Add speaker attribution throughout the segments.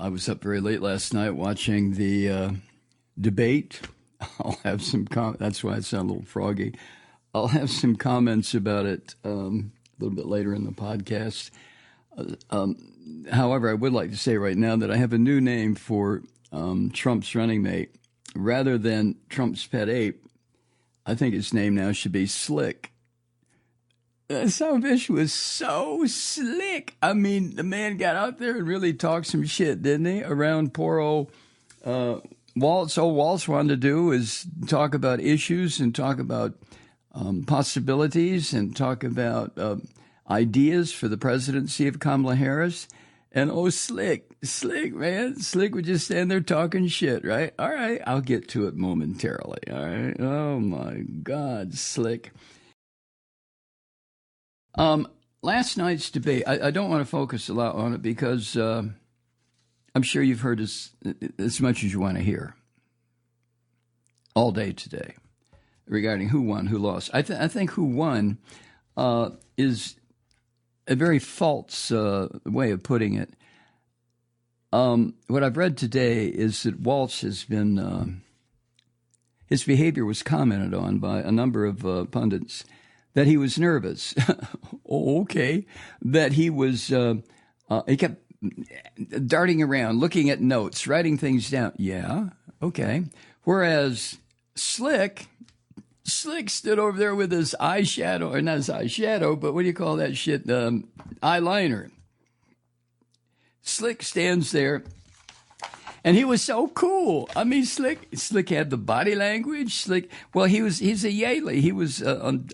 Speaker 1: I was up very late last night watching the debate. I'll have some that's why I sound a little froggy. I'll have some comments about it a little bit later in the podcast. However, I would like to say right now that I have a new name for Trump's running mate. Rather than Trump's pet ape, I think his name now should be Slick. That son of a bitch was so slick. I mean, the man got out there and really talked some shit, didn't he? Around poor old Walz. All Walz wanted to do is talk about issues and talk about possibilities and talk about ideas for the presidency of Kamala Harris. And Slick, man. Slick would just stand there talking shit, right? All right, I'll get to it momentarily, all right? Oh, my God, Slick. Last night's debate, I don't want to focus a lot on it because I'm sure you've heard as much as you want to hear all day today regarding who won, who lost. I think who won is a very false way of putting it. What I've read today is that Walz has been, his behavior was commented on by a number of pundits, that he was nervous. Okay. That he was, he kept darting around, looking at notes, writing things down. Yeah. Okay. Whereas Slick stood over there with his eyeshadow, or not his eyeshadow, but what do you call that shit? Eyeliner. Slick stands there, and he was so cool. I mean, Slick had the body language. Slick, well, he's a Yaley. He was,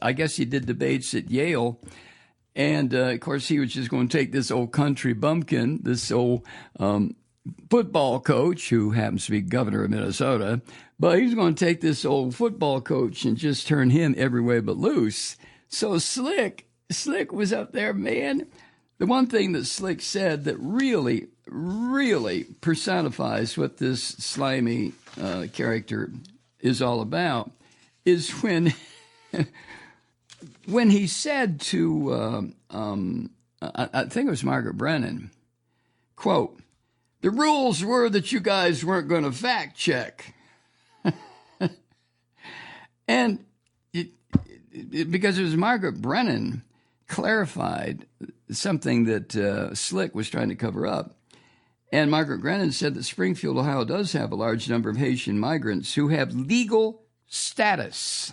Speaker 1: I guess he did debates at Yale. And, of course, he was just going to take this old country bumpkin, this old football coach who happens to be governor of Minnesota, but he's going to take this old football coach and just turn him every way but loose. So Slick was up there, man. The one thing that Slick said that really, really personifies what this slimy character is all about is when he said to, I think it was Margaret Brennan, quote, "The rules were that you guys weren't going to fact check." And because it was Margaret Brennan clarified something that Slick was trying to cover up. And Margaret Brennan said that Springfield, Ohio does have a large number of Haitian migrants who have legal status,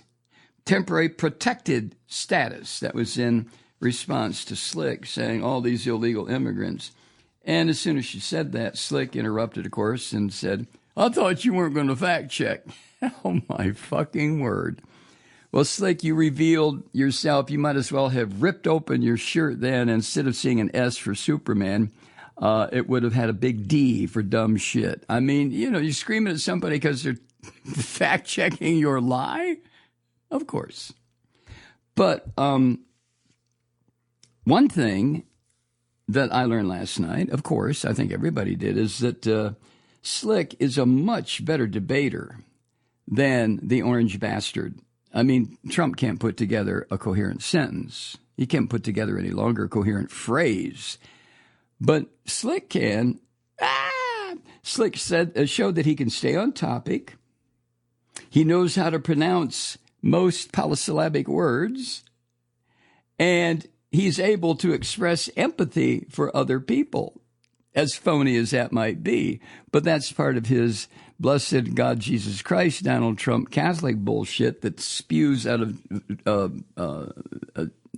Speaker 1: temporary protected status. That was in response to Slick saying all these illegal immigrants. And as soon as she said that, Slick interrupted, of course, and said, "I thought you weren't going to fact check." Oh, my fucking word. Well, Slick, you revealed yourself. You might as well have ripped open your shirt then. Instead of seeing an S for Superman, it would have had a big D for dumb shit. I mean, you're screaming at somebody because they're fact-checking your lie? Of course. But one thing that I learned last night, of course, I think everybody did, is that Slick is a much better debater than the orange bastard. I mean, Trump can't put together a coherent sentence. He can't put together any longer a coherent phrase. But Slick can. Slick showed that he can stay on topic. He knows how to pronounce most polysyllabic words. And he's able to express empathy for other people, as phony as that might be. But that's part of his blessed God Jesus Christ, Donald Trump Catholic bullshit that spews out of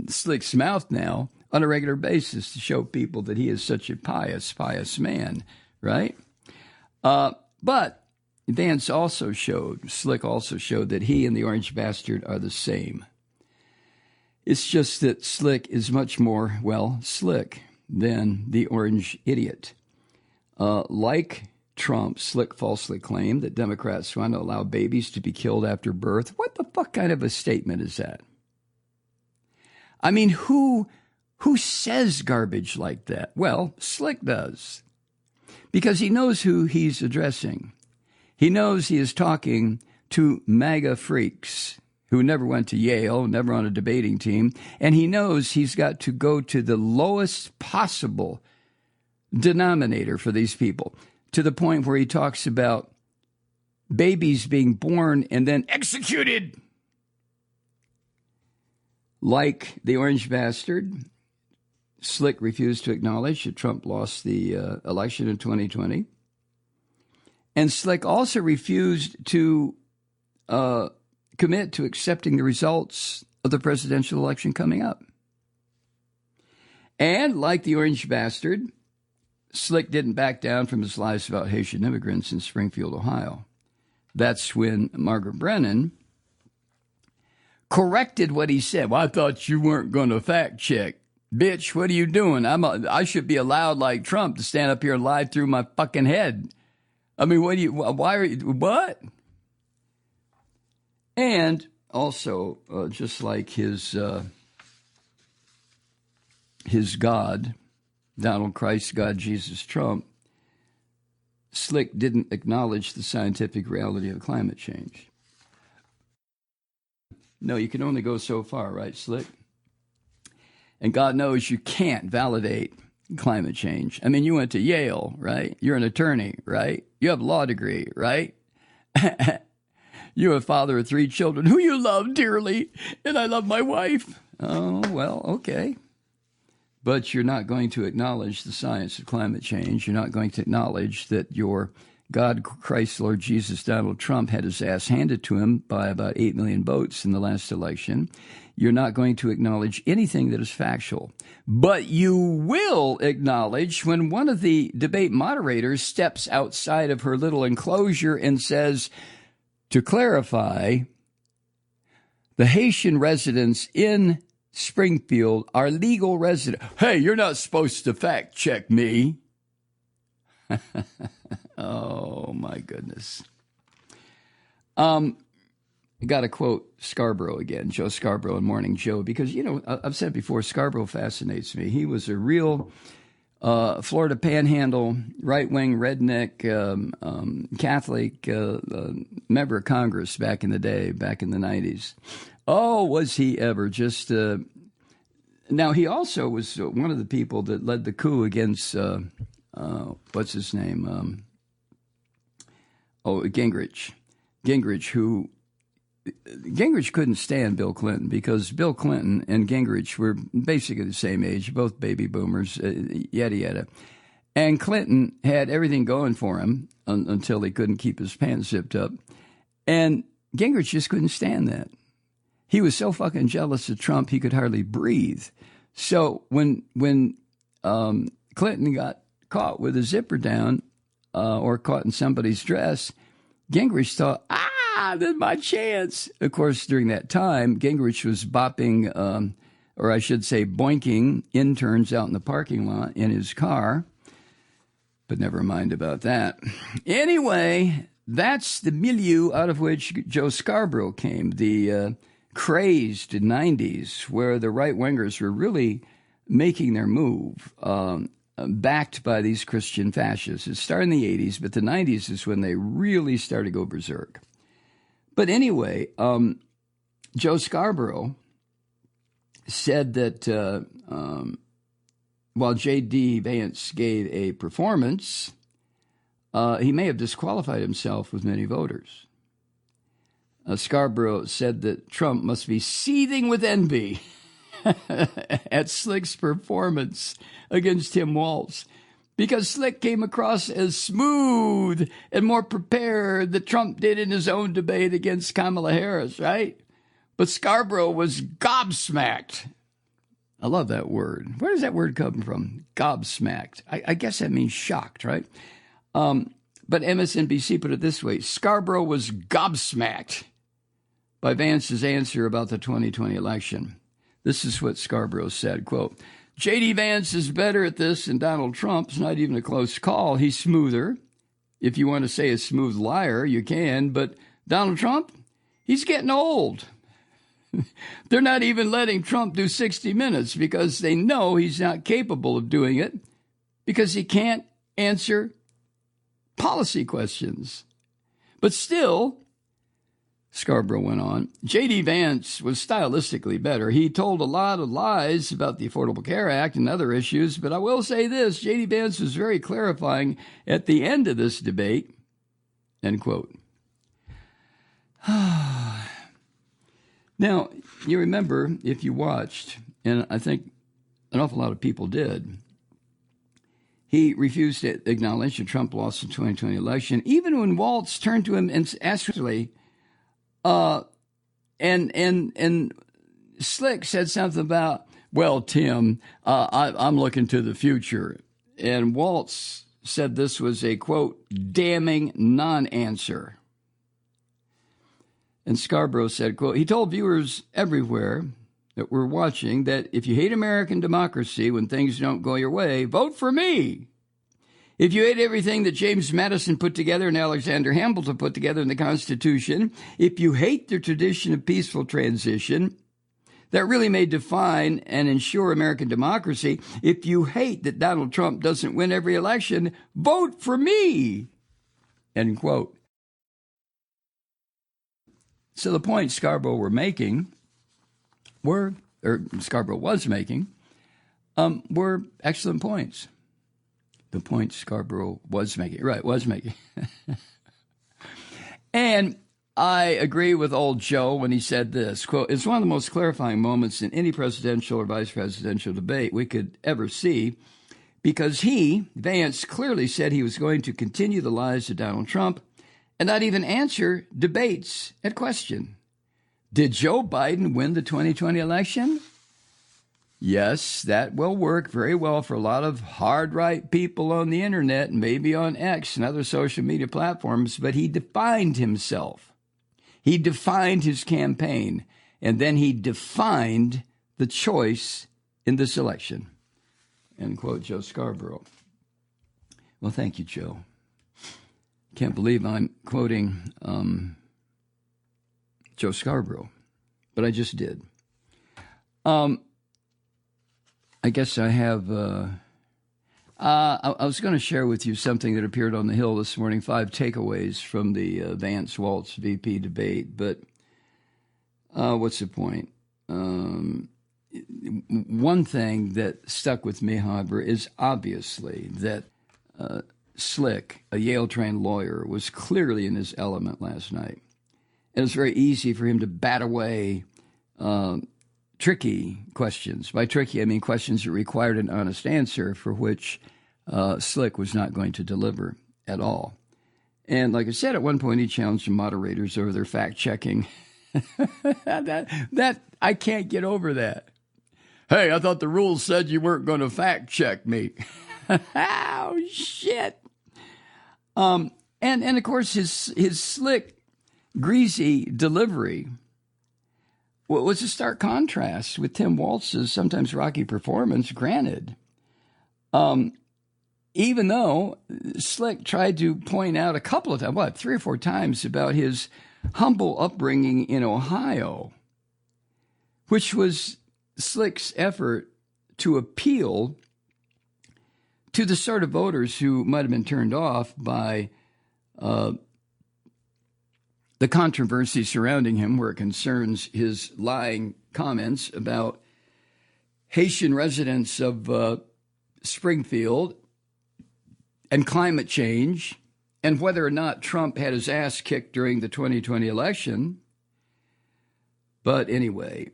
Speaker 1: Slick's mouth now on a regular basis to show people that he is such a pious man, right? But Vance also showed, Slick also showed that he and the orange bastard are the same. It's just that Slick is much more, slick than the orange idiot. Like Trump, Slick falsely claimed that Democrats want to allow babies to be killed after birth. What the fuck kind of a statement is that? I mean, who says garbage like that? Well, Slick does, because he knows who he's addressing. He knows he is talking to MAGA freaks who never went to Yale, never on a debating team, and he knows he's got to go to the lowest possible denominator for these people. to the point where he talks about babies being born and then executed. Like the orange bastard, Slick refused to acknowledge that Trump lost the election in 2020. And Slick also refused to commit to accepting the results of the presidential election coming up. And like the orange bastard, Slick didn't back down from his lies about Haitian immigrants in Springfield, Ohio. That's when Margaret Brennan corrected what he said. Well, I thought you weren't going to fact check. Bitch, what are you doing? I should be allowed, like Trump, to stand up here and lie through my fucking head. I mean, why are you, what? And also, just like his God, Donald Christ, God, Jesus, Trump, Slick didn't acknowledge the scientific reality of climate change. No, you can only go so far, right, Slick? And God knows you can't validate climate change. I mean, you went to Yale, right? You're an attorney, right? You have a law degree, right? You're a father of 3 children who you love dearly, and I love my wife. Oh, well, okay. But you're not going to acknowledge the science of climate change. You're not going to acknowledge that your God, Christ, Lord Jesus, Donald Trump had his ass handed to him by about 8 million votes in the last election. You're not going to acknowledge anything that is factual. But you will acknowledge when one of the debate moderators steps outside of her little enclosure and says, to clarify, the Haitian residents in Springfield are legal residents. Hey, you're not supposed to fact check me. Oh, my goodness. I got to quote Scarborough again, Joe Scarborough in Morning Joe, because, you know, I've said before, Scarborough fascinates me. He was a real Florida Panhandle, right-wing, redneck, Catholic member of Congress back in the day, back in the 90s. Oh, was he ever just... Now, he also was one of the people that led the coup against, what's his name? Gingrich. Gingrich couldn't stand Bill Clinton because Bill Clinton and Gingrich were basically the same age, both baby boomers, yada, yada. And Clinton had everything going for him until he couldn't keep his pants zipped up. And Gingrich just couldn't stand that. He was so fucking jealous of Trump, he could hardly breathe. So when Clinton got caught with a zipper down or caught in somebody's dress, Gingrich thought, this is my chance. Of course, during that time, Gingrich was bopping, or I should say boinking, interns out in the parking lot in his car. But never mind about that. Anyway, that's the milieu out of which Joe Scarborough came, the crazed 90s, where the right-wingers were really making their move, backed by these Christian fascists. It started in the 80s, but the 90s is when they really started to go berserk. But anyway, Joe Scarborough said that while J.D. Vance gave a performance, he may have disqualified himself with many voters. Scarborough said that Trump must be seething with envy at Slick's performance against Tim Walz, because Slick came across as smooth and more prepared than Trump did in his own debate against Kamala Harris, right? But Scarborough was gobsmacked. I love that word. Where does that word come from? Gobsmacked. I guess that means shocked, right? But MSNBC put it this way: Scarborough was gobsmacked by Vance's answer about the 2020 election. This is what Scarborough said, quote, J.D. Vance is better at this than Donald Trump. It's not even a close call. He's smoother. If you want to say a smooth liar, you can. But Donald Trump, he's getting old. They're not even letting Trump do 60 Minutes because they know he's not capable of doing it because he can't answer policy questions. But still, Scarborough went on. J.D. Vance was stylistically better. He told a lot of lies about the Affordable Care Act and other issues, but I will say this, J.D. Vance was very clarifying at the end of this debate, end quote. Now, you remember, if you watched, and I think an awful lot of people did, he refused to acknowledge that Trump lost the 2020 election, even when Walz turned to him and asked, and Slick said something about, well, Tim, I'm looking to the future. And Walz said this was a, quote, damning non-answer. And Scarborough said, quote, he told viewers everywhere that were watching that if you hate American democracy when things don't go your way, vote for me. If you hate everything that James Madison put together and Alexander Hamilton put together in the Constitution, if you hate the tradition of peaceful transition that really may define and ensure American democracy, if you hate that Donald Trump doesn't win every election, vote for me, end quote. So the point Scarborough was making were excellent points. The point Scarborough was making. And I agree with old Joe when he said this, quote, it's one of the most clarifying moments in any presidential or vice presidential debate we could ever see, because Vance, clearly said he was going to continue the lies of Donald Trump and not even answer debates at question. Did Joe Biden win the 2020 election? Yes, that will work very well for a lot of hard-right people on the internet and maybe on X and other social media platforms, but he defined himself. He defined his campaign, and then he defined the choice in this election. End quote, Joe Scarborough. Well, thank you, Joe. Can't believe I'm quoting Joe Scarborough, but I just did. I guess I have, I was going to share with you something that appeared on the Hill this morning, 5 takeaways from the Vance-Walz VP debate, but what's the point? One thing that stuck with me, however, is obviously that Slick, a Yale-trained lawyer, was clearly in his element last night. It was very easy for him to bat away tricky questions. By tricky, I mean questions that required an honest answer for which Slick was not going to deliver at all. And like I said, at one point he challenged the moderators over their fact-checking. that I can't get over that. Hey, I thought the rules said you weren't going to fact-check me. Oh, shit. And of course, his slick, greasy delivery was a stark contrast with Tim Walz's sometimes rocky performance, granted. Even though Slick tried to point out a couple of times, 3 or 4 times, about his humble upbringing in Ohio, which was Slick's effort to appeal to the sort of voters who might have been turned off by the controversy surrounding him, where it concerns his lying comments about Haitian residents of Springfield and climate change, and whether or not Trump had his ass kicked during the 2020 election. But anyway,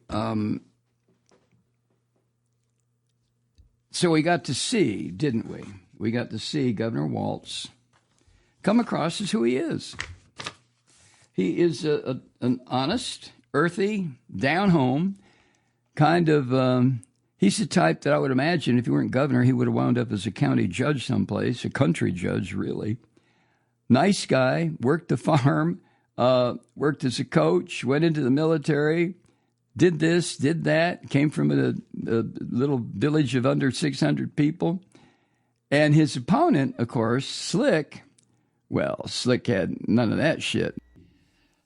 Speaker 1: so we got to see, didn't we? We got to see Governor Walz come across as who he is. He is an honest, earthy, down-home kind of, he's the type that I would imagine if he weren't governor, he would have wound up as a county judge someplace, a country judge, really. Nice guy, worked the farm, worked as a coach, went into the military, did this, did that, came from a little village of under 600 people. And his opponent, of course, Slick, well, Slick had none of that shit.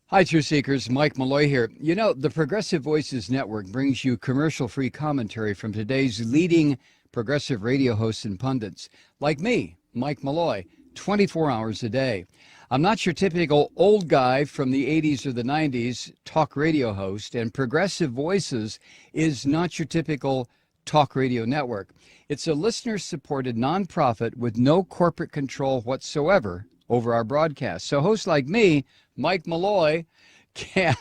Speaker 1: Hi, Truth Seekers. Mike Malloy here. You know, the Progressive Voices Network brings you commercial-free commentary from today's leading progressive radio hosts and pundits, like me, Mike Malloy, 24 hours a day. I'm not your typical old guy from the 80s or the 90s talk radio host, and Progressive Voices is not your typical talk radio network. It's a listener-supported nonprofit with no corporate control whatsoever over our broadcast. So hosts like me, Mike Malloy,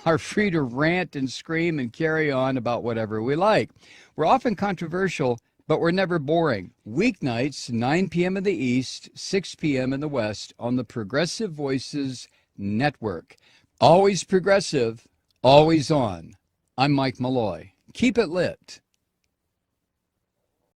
Speaker 1: are free to rant and scream and carry on about whatever we like. We're often controversial, but we're never boring. Weeknights, 9 p.m. in the East, 6 p.m. in the West on the Progressive Voices Network. Always progressive, always on. I'm Mike Malloy. Keep it lit.